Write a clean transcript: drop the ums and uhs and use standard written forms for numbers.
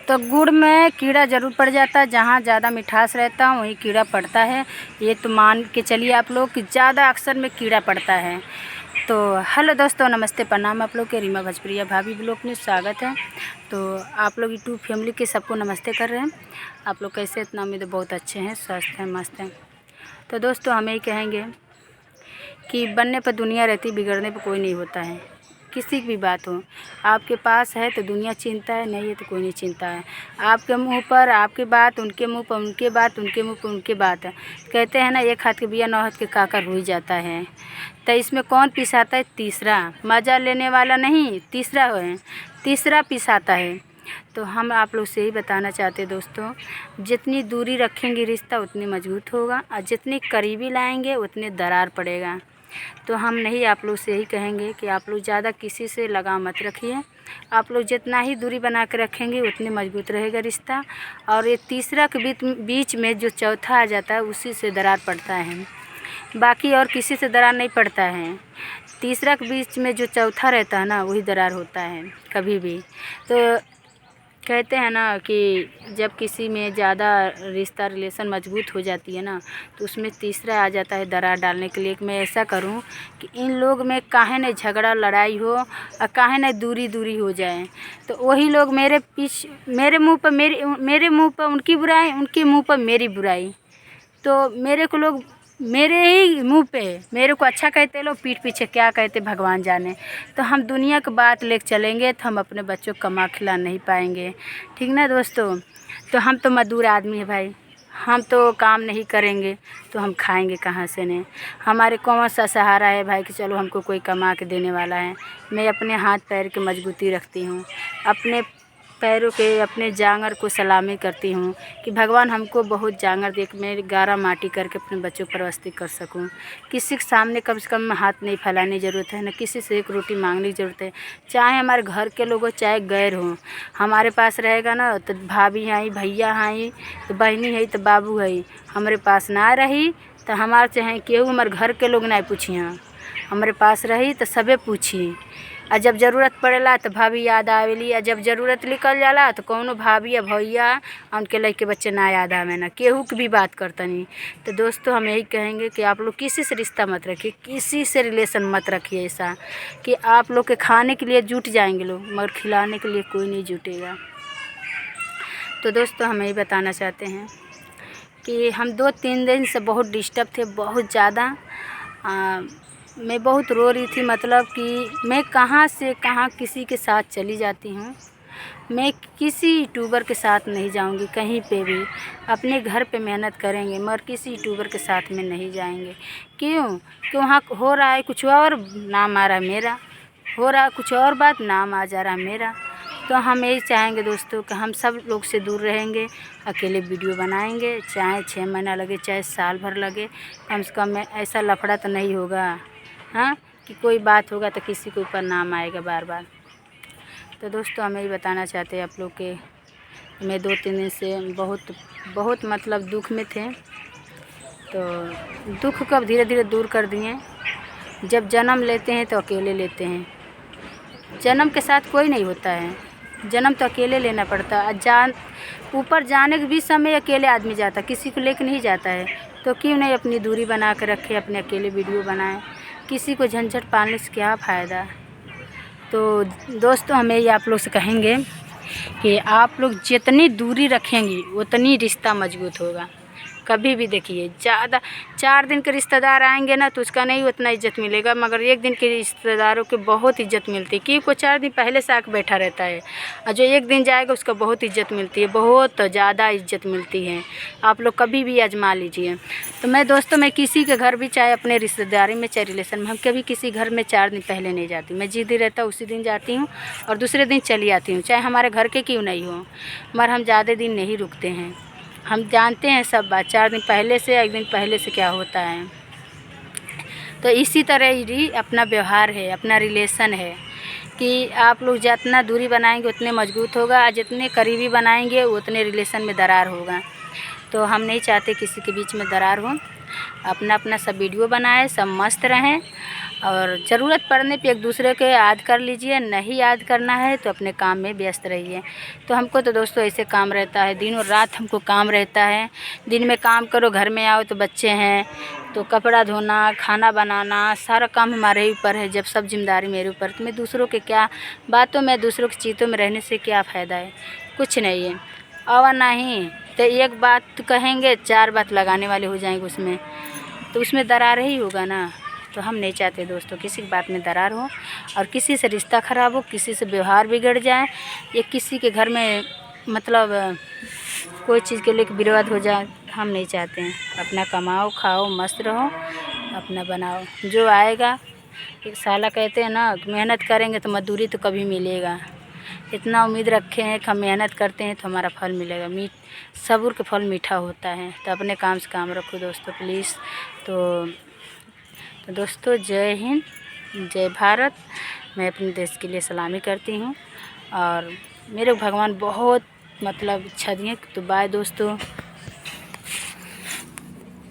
तो गुड़ में कीड़ा ज़रूर पड़ जाता है। जहाँ ज़्यादा मिठास रहता है वहीं कीड़ा पड़ता है। ये तो मान के चलिए आप लोग कि ज़्यादा अक्सर में कीड़ा पड़ता है। तो हेलो दोस्तों, नमस्ते, प्रणाम आप लोग के रीमा भोजपुरिया भाभी ब्लॉग में स्वागत है। तो आप लोग यूट्यूब फैमिली के सबको नमस्ते कर रहे हैं। आप लोग कैसे? इतना उम्मीद बहुत अच्छे हैं, स्वस्थ हैं, मस्त हैं। तो दोस्तों हम यही कहेंगे कि बनने पर दुनिया रहती, बिगड़ने पर कोई नहीं होता है। किसी की भी बात हो, आपके पास है तो दुनिया चिंता है, नहीं है तो कोई नहीं चिंता है। आपके मुंह पर आपकी बात, उनके मुंह पर उनके बात, उनके मुंह पर उनके बात है। कहते हैं ना, एक हाथ के बिया नौ हाथ के काकर हो ही जाता है। तो इसमें कौन पिसाता है? तीसरा। मज़ा लेने वाला नहीं, तीसरा है, तीसरा पिसाता है। तो हम आप लोग से ही बताना चाहते हैं दोस्तों, जितनी दूरी रखेंगे रिश्ता उतनी मजबूत होगा, और जितनी करीबी लाएंगे उतने दरार पड़ेगा। तो हम नहीं, आप लोग से यही कहेंगे कि आप लोग ज़्यादा किसी से लगाव मत रखिए। आप लोग जितना ही दूरी बना के रखेंगे उतनी मजबूत रहेगा रिश्ता। और ये तीसरा के बीच में जो चौथा आ जाता है उसी से दरार पड़ता है, बाकी और किसी से दरार नहीं पड़ता है। तीसरा के बीच में जो चौथा रहता है ना, वही दरार होता है कभी भी। तो कहते हैं ना कि जब किसी में ज़्यादा रिश्ता रिलेशन मजबूत हो जाती है ना, तो उसमें तीसरा आ जाता है दरार डालने के लिए कि मैं ऐसा करूं कि इन लोग में काहे न झगड़ा लड़ाई हो और काहे न दूरी दूरी हो जाए। तो वही लोग मेरे मुंह पर उनकी बुराई, उनके मुंह पर मेरी बुराई। तो मेरे को लोग मेरे ही मुंह पे मेरे को अच्छा कहते लोग, पीठ पीछे क्या कहते भगवान जाने। तो हम दुनिया की बात लेकर चलेंगे तो हम अपने बच्चों को कमा खिला नहीं पाएंगे, ठीक ना दोस्तों। तो हम तो मजदूर आदमी है भाई, हम तो काम नहीं करेंगे तो हम खाएंगे कहाँ से ने। हमारे कौन सा सहारा है भाई कि चलो हमको कोई कमा के देने वाला है। मैं अपने हाथ पैर की मजबूती रखती हूँ, अपने पैरों के अपने जांगर को सलामी करती हूँ कि भगवान हमको बहुत जांगर दे के मैं गारा माटी करके अपने बच्चों पर परवरिश कर सकूँ। किसी के सामने कम से कम हाथ नहीं फैलाने की ज़रूरत है, न किसी से एक रोटी मांगने की ज़रूरत है। चाहे हमारे घर के लोग हो चाहे गैर हों, हमारे पास रहेगा ना तो भाभी हैं, भैया हैं, तो बहनी है, तो बाबू है। हमारे पास ना रही तो हमारे चाहे केहू हमारे घर के लोग ना पूछिए, हमारे पास रही तो सबे पूछी। और जब ज़रूरत पड़ेला तो भाभी याद आवेली, और जब ज़रूरत निकल जाला तो कौनो भाभी या भैया उनके लड़के बच्चे ना याद आवे, ना केहू की भी बात करता नहीं। तो दोस्तों हम यही कहेंगे कि आप लोग किसी से रिश्ता मत रखिए, किसी से रिलेशन मत रखिए ऐसा कि आप लोग के खाने के लिए जुट जाएंगे लोग, मगर खिलाने के लिए कोई नहीं जुटेगा। तो दोस्तों हम यही बताना चाहते हैं कि हम 2-3 दिन से बहुत डिस्टर्ब थे, बहुत ज़्यादा। मैं बहुत रो रही थी, मतलब कि मैं कहाँ से कहाँ किसी के साथ चली जाती हूँ। मैं किसी यूट्यूबर के साथ नहीं जाऊँगी कहीं पे भी। अपने घर पे मेहनत करेंगे मगर किसी यूट्यूबर के साथ में नहीं जाएंगे। क्यों? कि वहाँ हो रहा है कुछ और, नाम आ रहा है मेरा, हो रहा है कुछ और बात, नाम आ जा रहा है मेरा। तो हम यही चाहेंगे दोस्तों कि हम सब लोग से दूर रहेंगे, अकेले वीडियो बनाएंगे, चाहे 6 महीना लगे चाहे साल भर लगे, कम से कम ऐसा लफड़ा तो नहीं होगा, हाँ, कि कोई बात होगा तो किसी के ऊपर नाम आएगा बार बार। तो दोस्तों हम यही बताना चाहते हैं आप लोग के, मैं 2-3 दिन से बहुत मतलब दुख में थे। तो दुख को धीरे धीरे दूर कर दिए। जब जन्म लेते हैं तो अकेले लेते हैं, जन्म के साथ कोई नहीं होता है, जन्म तो अकेले लेना पड़ता है। ऊपर जाने के भी समय अकेले आदमी जाता, किसी को लेकर नहीं जाता है। तो क्यों नहीं अपनी दूरी बना कर रखे, अपने अकेले वीडियो बनाएं, किसी को झंझट पालने से क्या फ़ायदा। तो दोस्तों हमें ये आप लोग से कहेंगे कि आप लोग जितनी दूरी रखेंगी उतनी रिश्ता मजबूत होगा। कभी भी देखिए, ज़्यादा 4 दिन के रिश्तेदार आएंगे ना तो उसका नहीं उतना इज़्ज़त मिलेगा, मगर 1 दिन के रिश्तेदारों की बहुत इज़्ज़त मिलती है, क्योंकि वो 4 दिन पहले से आके बैठा रहता है। और जो 1 दिन जाएगा उसका बहुत इज़्ज़त मिलती है, बहुत ज़्यादा इज़्ज़त मिलती है। आप लोग कभी भी आजमा लीजिए। तो मैं दोस्तों, मैं किसी के घर भी, चाहे अपने रिश्तेदारी में चाहे रिलेशन में, हम कभी किसी घर में 4 दिन पहले नहीं जाती। मैं जिस दिन रहता उसी दिन जाती हूँ और दूसरे दिन चली आती हूँ, चाहे हमारे घर के क्यों नहीं हो, मगर हम ज़्यादा दिन नहीं रुकते हैं। हम जानते हैं सब बात, 4 दिन पहले से 1 दिन पहले से क्या होता है। तो इसी तरह ही अपना व्यवहार है, अपना रिलेशन है कि आप लोग जितना दूरी बनाएंगे उतने मजबूत होगा, और जितने करीबी बनाएंगे उतने रिलेशन में दरार होगा। तो हम नहीं चाहते किसी के बीच में दरार हो। अपना अपना सब वीडियो बनाए, सब मस्त रहें और ज़रूरत पड़ने पे एक दूसरे के याद कर लीजिए। नहीं याद करना है तो अपने काम में व्यस्त रहिए। तो हमको तो दोस्तों ऐसे काम रहता है, दिन और रात हमको काम रहता है। दिन में काम करो, घर में आओ तो बच्चे हैं तो कपड़ा धोना, खाना बनाना, सारा काम हमारे ही ऊपर है। जब सब जिम्मेदारी मेरे ऊपर, तो मैं दूसरों के क्या बातों में, दूसरों की चीज़ों में रहने से क्या फ़ायदा है? कुछ नहीं है। और नहीं तो एक बात कहेंगे, 4 बात लगाने वाले हो जाएंगे उसमें, तो उसमें दरार ही होगा ना। तो हम नहीं चाहते दोस्तों किसी की बात में दरार हो और किसी से रिश्ता ख़राब हो, किसी से व्यवहार बिगड़ जाए या किसी के घर में मतलब कोई चीज़ के लेकर विरोध हो जाए। हम नहीं चाहते हैं। अपना कमाओ, खाओ, मस्त रहो, अपना बनाओ, जो आएगा। एक साला कहते हैं ना, मेहनत करेंगे तो मजदूरी तो कभी मिलेगा। इतना उम्मीद रखे हैं कि हम मेहनत करते हैं तो हमारा फल मिलेगा। सब्र का फल मीठा होता है। तो अपने काम से काम रखो दोस्तों प्लीज़। तो दोस्तों जय हिंद, जय भारत। मैं अपने देश के लिए सलामी करती हूँ और मेरे भगवान बहुत मतलब इच्छा दिए। तो बाय दोस्तों।